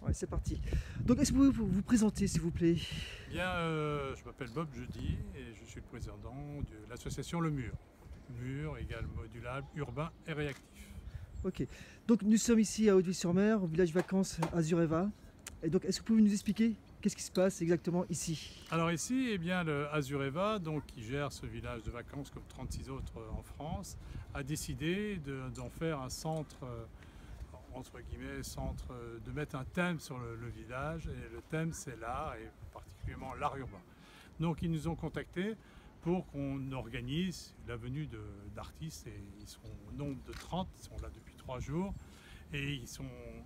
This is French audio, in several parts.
Ouais, c'est parti. Donc, est-ce que vous pouvez vous présenter, s'il vous plaît? Bien, je m'appelle Bob Jeudi et je suis le président de l'association Le Mur. Mur égale modulable, urbain et réactif. Ok. Donc, nous sommes ici à Hauteville-sur-Mer, au village vacances Azureva. Et donc, est-ce que vous pouvez nous expliquer qu'est-ce qui se passe exactement ici? Alors ici, eh bien, le Azureva, donc, qui gère ce village de vacances comme 36 autres en France, a décidé d'en faire un centre, entre guillemets, de mettre un thème sur le village. Et le thème, c'est l'art, et particulièrement l'art urbain. Donc ils nous ont contactés pour qu'on organise la venue d'artistes, et ils sont au nombre de 30, ils sont là depuis 3 jours, et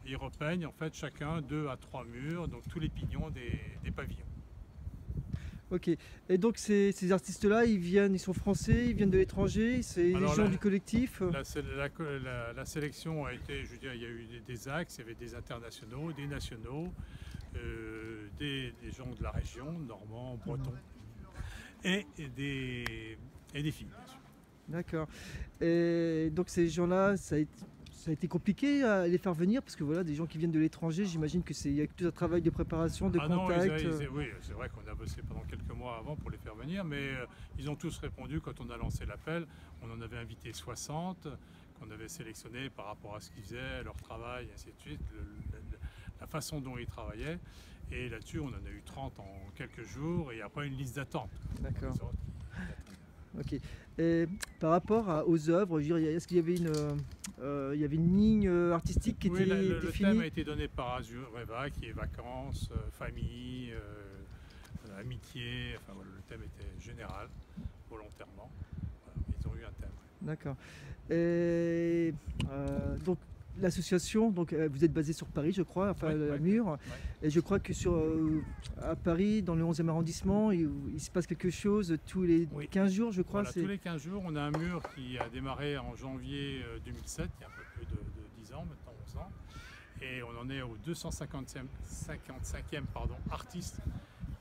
ils repeignent en fait chacun 2 à 3 murs, donc tous les pignons des pavillons. Ok. Et donc, ces artistes-là, ils sont français, ils viennent de l'étranger, c'est les gens du collectif? La sélection a été, je veux dire, il y a eu des axes, il y avait des internationaux, des nationaux, des gens de la région, normands, bretons, et des filles, bien sûr. D'accord. Et donc, ces gens-là, ça a été compliqué à les faire venir parce que voilà, des gens qui viennent de l'étranger, j'imagine qu'il y a tout un travail de préparation, de contact. Oui, c'est vrai qu'on a bossé pendant quelques mois avant pour les faire venir, mais ils ont tous répondu quand on a lancé l'appel. On en avait invité 60, qu'on avait sélectionné par rapport à ce qu'ils faisaient, leur travail, et ainsi de suite, la façon dont ils travaillaient. Et là-dessus, on en a eu 30 en quelques jours, et après une liste d'attente. D'accord. Ok. Et par rapport aux œuvres, est-ce qu'il y avait il y avait une ligne artistique qui était définie? Le thème a été donné par Azureva, qui est vacances, famille, amitié. Enfin, voilà, le thème était général, volontairement. Voilà, ils ont eu un thème. D'accord. Et donc l'association, donc vous êtes basé sur Paris, je crois, enfin à Mur. Ouais. Et je crois que à Paris, dans le 11e arrondissement, il se passe quelque chose tous les 15 jours, je crois. Voilà, tous les 15 jours, on a un mur qui a démarré en janvier 2007, il y a un peu plus de 10 ans, maintenant 11 ans. Et on en est au 255e artiste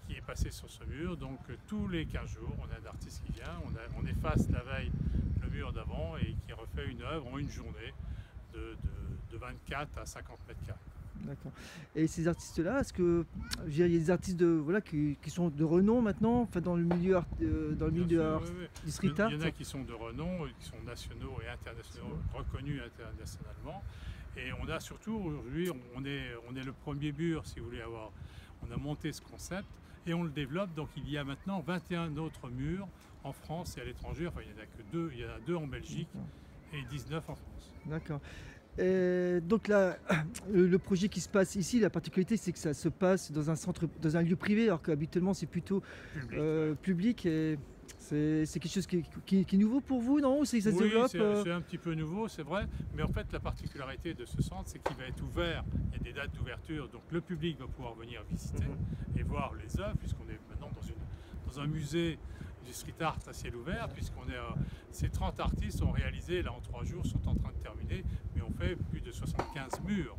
qui est passé sur ce mur. Donc tous les 15 jours, on a un artiste qui vient, on efface la veille le mur d'avant et qui refait une œuvre en une journée de 24 à 50 mètres carrés. D'accord. Et ces artistes-là, est-ce que il y a des artistes qui sont de renom maintenant, enfin dans le milieu du street art? Il y en a qui sont de renom, qui sont nationaux et internationaux, reconnus internationalement. Et on a surtout aujourd'hui, on est le premier mur, si vous voulez avoir. On a monté ce concept et on le développe. Donc il y a maintenant 21 autres murs en France et à l'étranger. Enfin, il n'y en a que 2. Il y en a 2 en Belgique et 19 en France. D'accord. Donc là, le projet qui se passe ici, la particularité, c'est que ça se passe dans un lieu privé, alors qu'habituellement c'est plutôt public. Et c'est quelque chose qui est nouveau pour vous, non? Ça se développe, c'est un petit peu nouveau, c'est vrai. Mais en fait, la particularité de ce centre, c'est qu'il va être ouvert. Il y a des dates d'ouverture, donc le public va pouvoir venir visiter et voir les œuvres, puisqu'on est maintenant dans un musée du street art à ciel ouvert, ces 30 artistes ont réalisé, là en 3 jours, sont en train de terminer, mais on fait plus de 75 murs,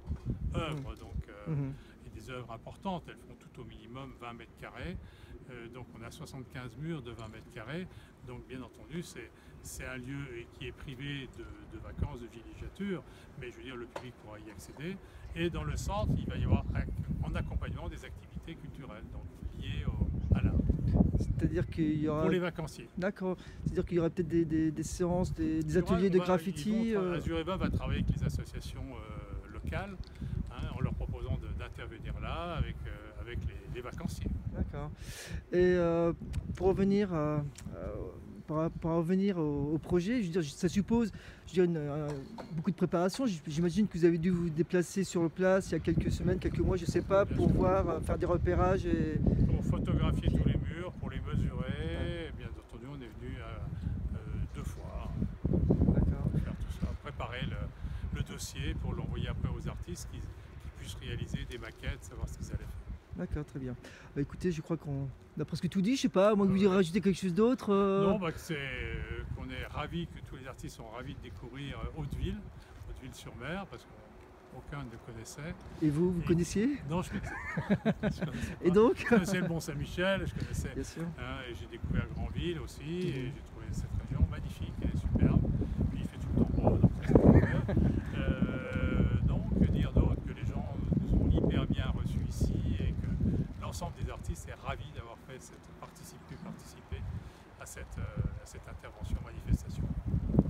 œuvres, donc, et des œuvres importantes, elles font tout au minimum 20 mètres carrés, donc on a 75 murs de 20 mètres carrés, donc bien entendu c'est un lieu qui est privé de vacances, de villégiature, mais je veux dire le public pourra y accéder, et dans le centre il va y avoir en accompagnement des activités culturelles, donc liées à l'art. C'est-à-dire qu'il y aura... Pour les vacanciers. D'accord. C'est-à-dire qu'il y aura peut-être des séances, des ateliers de graffiti. Azureva va travailler avec les associations locales, en leur proposant d'intervenir là avec les vacanciers. D'accord. Et pour revenir au projet, je veux dire, ça suppose beaucoup de préparation. J'imagine que vous avez dû vous déplacer sur place il y a quelques semaines, quelques mois, je ne sais pas, pour faire des repérages. Pour photographier tous les murs, pour les mesurer. Et bien entendu, on est venu 2 fois pour faire tout ça, préparer le dossier pour l'envoyer après aux artistes qui puissent réaliser des maquettes, savoir ce qu'ils allaient faire. D'accord, très bien. Bah, écoutez, je crois qu'on a presque tout dit, je sais pas, à moins que vous ayez rajouté quelque chose d'autre. Non, qu'on est ravis, que tous les artistes sont ravis de découvrir Hauteville-sur-Mer, parce qu'aucun ne le connaissait. Et vous connaissiez? Non, je connaissais. Et donc je connaissais le Mont-Saint-Michel, je connaissais. Bien sûr. Et j'ai découvert Granville aussi, et j'ai trouvé cette région magnifique, elle est superbe. Puis il fait tout le temps beau, donc c'est parfait. Donc, dire d'autre que les gens nous ont hyper bien reçus. l'ensemble des artistes est ravi d'avoir pu participer à cette intervention, manifestation.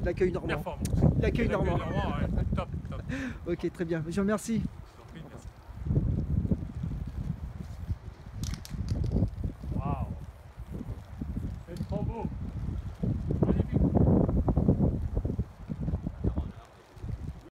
L'accueil normand. Performance. L'accueil normand. Ouais, top, top. Ok, très bien. Je vous remercie.